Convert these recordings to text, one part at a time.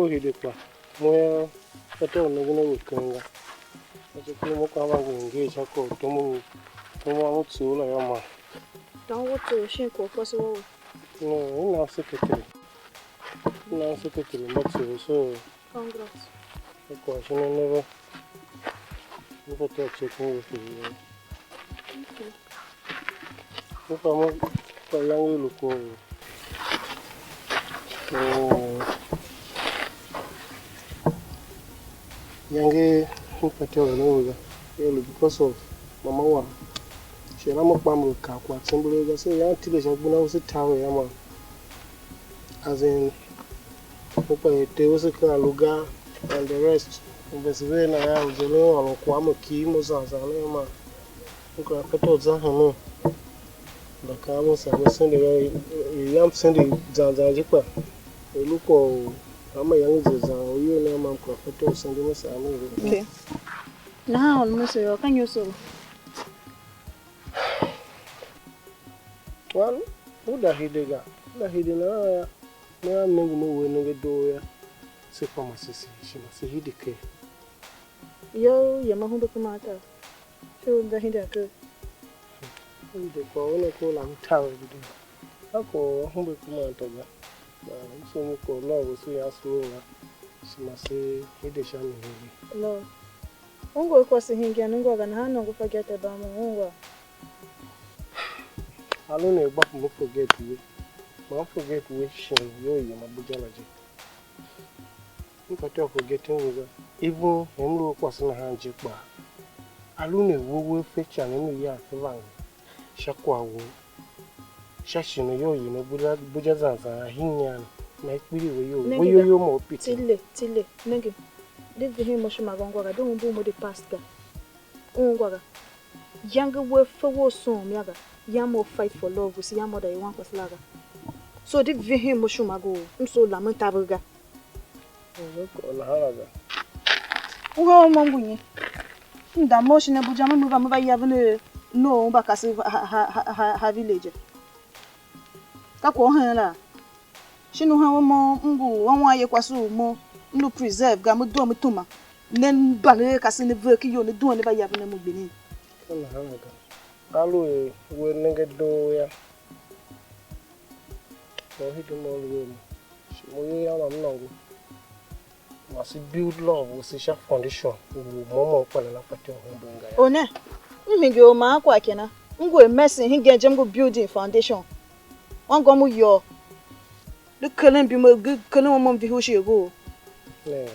he did. Well, but don't know what can go. I just feel more comfortable engage. I call Tomo to Lama. Don't want to shake or possible. No, now secretary. Now secretary, but so. Congrats. Of course, I never checking with you. Okay. If I'm a young look over. Yange Mile because of Mama One. She ran up Bamble Cap, what somebody say, young Tilly have been out the tower, as in there was a car, Luga, and the rest. In the Savannah, I was a little Kwamo Kimos as a lama. Look at Petos, the car was sending a young Sandy Zanzibar. Look, I'm a young Zan, you know, Mamma Petos and the Massa. Okay. Now, Monsieur, can you so? Well, who the Hidega? The Hidena, no, no, no, do say for my sister, she must say Hideke. Yo, Yamahu Kamata. Show the Hidaka. The call I'm tired. I call Humble Commander. So call love, so as she must say Hidesham. No. Ungo kwasi hingi anungo ganahano go forget about mungo. I don't know about me forget we. I forget which yo my bujalaji. If I talk forgetting with even him look was in a hand jikba. I don't know who feature in the yard for Shakwa wo. Shashino yo you know bujazanza hinyan. Make me you more pity. Tille, nigga. Did the him much magonga, don't boom with the past guy. Ungwaga. Younger work for war soon, yaga. Yamo fight for love with Yamo that you want was laga. So did the him much mago, so lamentabuga. Look on Haraga. Oh, Monguny. The motion of Bujama Mova Yavane, no, Bacas ha village. Kako Hela. She know how more Ungu, 1 wire quasu more. No preserve, gamu do mutuma. Nen balé cassine verki yo ne do ne ba yavane mu bini. Kana hanaga. Alu we nenge do ya. So he do more we. Mo ya ma mnongo. Must build love with a foundation. Momo pala na fati ohumbenga ya. One. Mmingi o ma akwa kena. Ngo emessing he genjem go building foundation. Wan go mu yo. The kelen bi mo kelen mo bi ho she go. Yeah.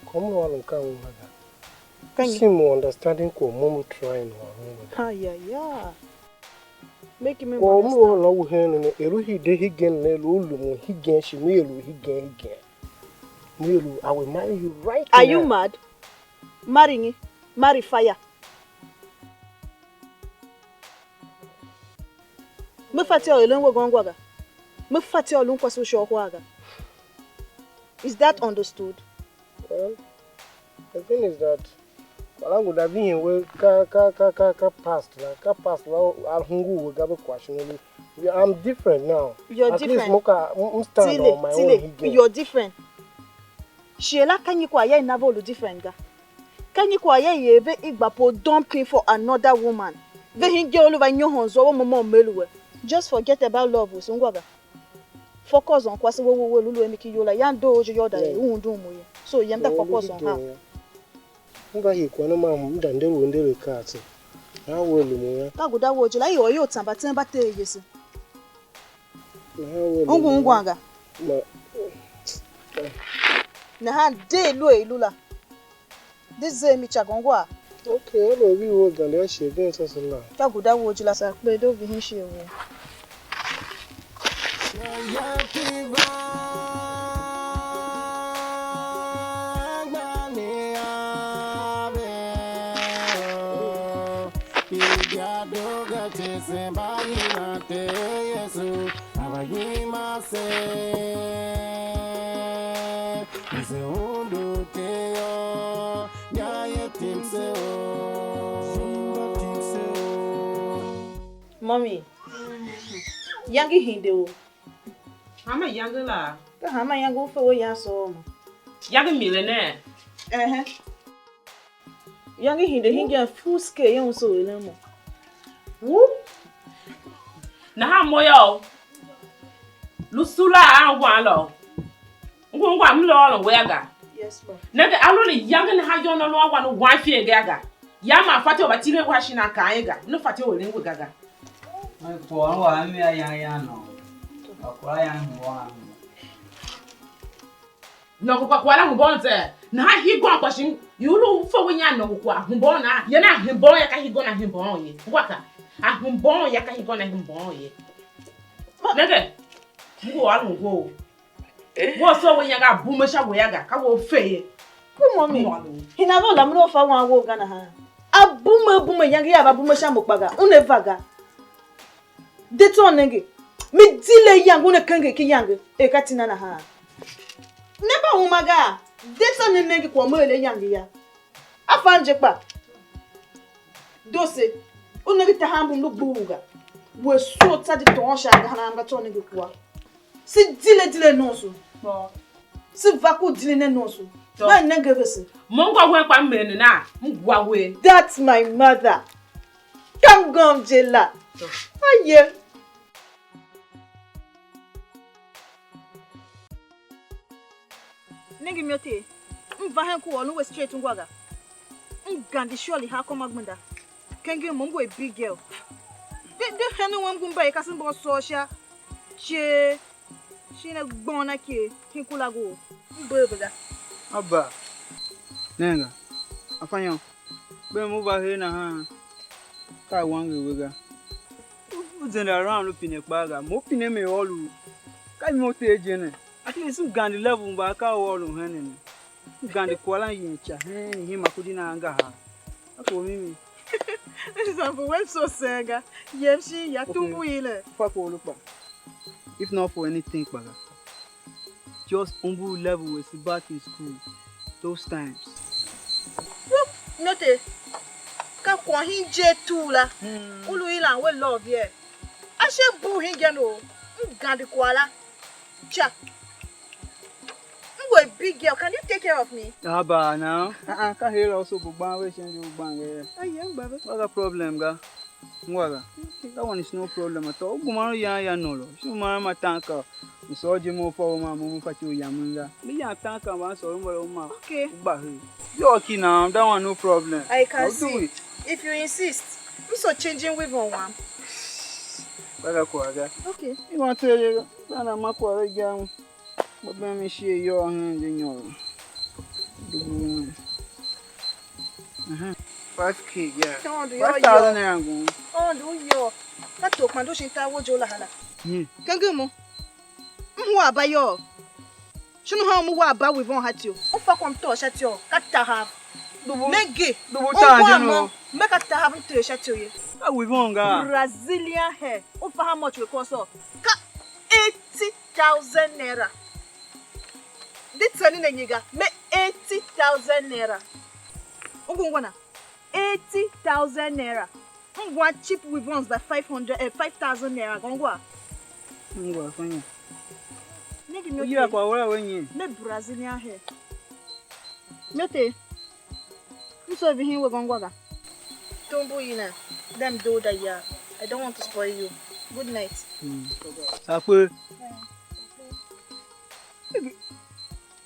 Come on, come on. See more understanding. Come on, trying. Ah, yeah. Make me understand. Oh, no, no, Elu he de he gen Nelu he gen she melu he gen. Melu, I will marry you right now. Are you mad? Marry fire. Me fati o elongo gongwaga. Me fati o lunkwa so shokwaga. Is that understood? Well, the thing is that I would have been where ka past I'll hungu gabe question. I'm different now. You're at different. At least I'm stand on my own. You're different. Sheila kanyi kwa ye navolu different ga. Kanyi kwa ye yebe igbapo dumping for another woman. Ve hinge oluva nyohonzo wo momo meluwe. Just forget about love usungwaga. Focus on kwasi wo lulu emiki yola yando ojo yoda undu mu ye. So yemda focus on her. Nga hi kwa no ma mu dande wo ndere kaate. Ha wo lumu ya. Ka guda wo jila yo yo tamba temba te yesi. Ungu ngwanga. Na ha de lo elula. This mi chagongwa. Okay, I know we will dande she den so na. Ka guda wo jila sa pe do vi hin she wo. Mommy, Yange hinde o. Hama yange la. Ka hama yange o fe o ya so mo. Yange Mile ne. Yange hinge full scale yan so ele mo. Woo. Na ha moyo. Lusula anwa lo. Ngwa mlo lo wega. Yes ma. Nega alole yange na ha yo no lo wa no wan fie gaga. Ya ma fati obatire wa shi na kan ga. No fati o le ngwe gaga. Ai ko wa mi ya no. Akwa ya ngwa. No ko kwa la mbonze. Na ha hi go akwashin. Yulu fo wenya no kwa mbona. Ye na mbon ya ka hi go na mbon ye. Ngwaka. Mbon ya ka hi go na mbon ye. Nega. Ngo alu go. Wo so wenya ga bumasha we ya ga ka wo fe. Ku mommy. Hina vo la mno fa wa wo gana ha. Abuma yange ya babumasha mokpaga. Unevaga. Deto nenge. Mi dile yangu ne kenge ki yange. E katina na ha. Neba umaga. Deto nenge kwa mwele yange ya. Afanje pa. Dose. Unenge tahambu mbuga. We so tadi tonsha ga na to nenge kwa. Si dile nonso. Si vaku dile ne nonso. Ba nenge vese. Mongwa we kwa mbene na. Mgwa we. That's my mother. Come gum jela. Aye. Negi miote. Mvahen ku onu we straight ngwaga. Ngandi surely ha come agmunda. Kengi mongo a big girl. De henu wangumba e kasin bo social. Che Shine gbona ke hinkula go. Mbebega. Abba. Nenga. Afanyô. Be mu ba he na ha. Ka wange wega. Uzenda around lupine kpaga. Mo pine me olu. Ka mi ote ejene. At least ugandi level mba ka olu henene. Ugandi kwala yincha. He makudi na anga ha. Ako mimi. Example when so senga. Yemshi ya tumbu ile. Fuck all up. If not for anything, baga. Just humble level was back in school. Those times. Note. Ka kwa hinje tula. Ulu ila we love ye. Ashe bu hinge no. Ngandi kwala. Cha. I'm a big girl. Can you take care of me? Abba now. Ka hear also bugban we change bugban yeah. Ah yeah, baba. What's the problem, ga? Ngwaga. That one is no problem at all. Gumaro ya no lo. Shi mara matanka. So jimo for ma mu fati uyamunga. Mi ya tanka ma so mo ma. Okay. Ba he. You okay now? That one no problem. I can I'll see. do it. If you insist. I'm so changing with one. Baga ko aga. Okay. You want to tell you na makwa re jam. Baba mi share your hand in your. 5K, yeah. 5,000 naira. Oh, do you? That took my doshin tawo jola hala. Kangumo. Mwa bayo. Shunu ha mu wa ba we von hatio. O fa kwam to shatio. Kata ha. Nege. Dubu charge no. Make ata have to shatio ye. Ah we von ga. Brazilian hair. O fa how much we cost so? Ka 80,000 naira. Dit sani na nyiga. Me 80,000 naira. Ungwana. 80,000 naira. Ngwa cheap with ones by 5,000 naira. Ngwa. Ngwa fanya. Negi myote. You akwa wala wenye. Me Brazilian hair. Myote. Nso evi hin we ngwa ga. Tumbu ina. Them do that ya. I don't want to spoil you. Good night. Sakwe.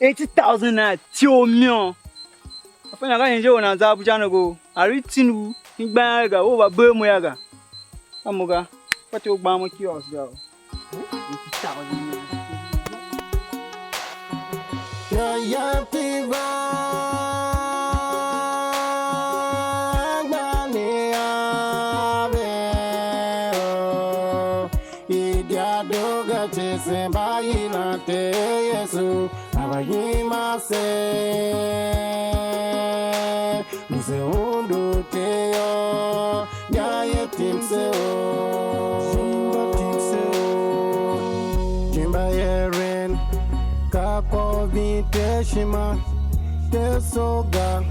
80,000 naira tio mion. Afanya ka nje wona za Abuja no go. Ari tinu ngba ga wo ba be mo ya ga. Amuga. Pati ogba mo kios ga. 80,000. Ya piva gbani ave idia doga chese bayina te Yesu abayima se muse undu te yo ya yetim se o jimba yeren Vite shima tesoga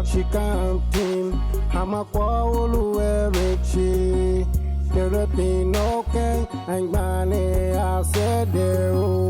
shikantin hamakwa uluwerechi terapin okay angbane asede o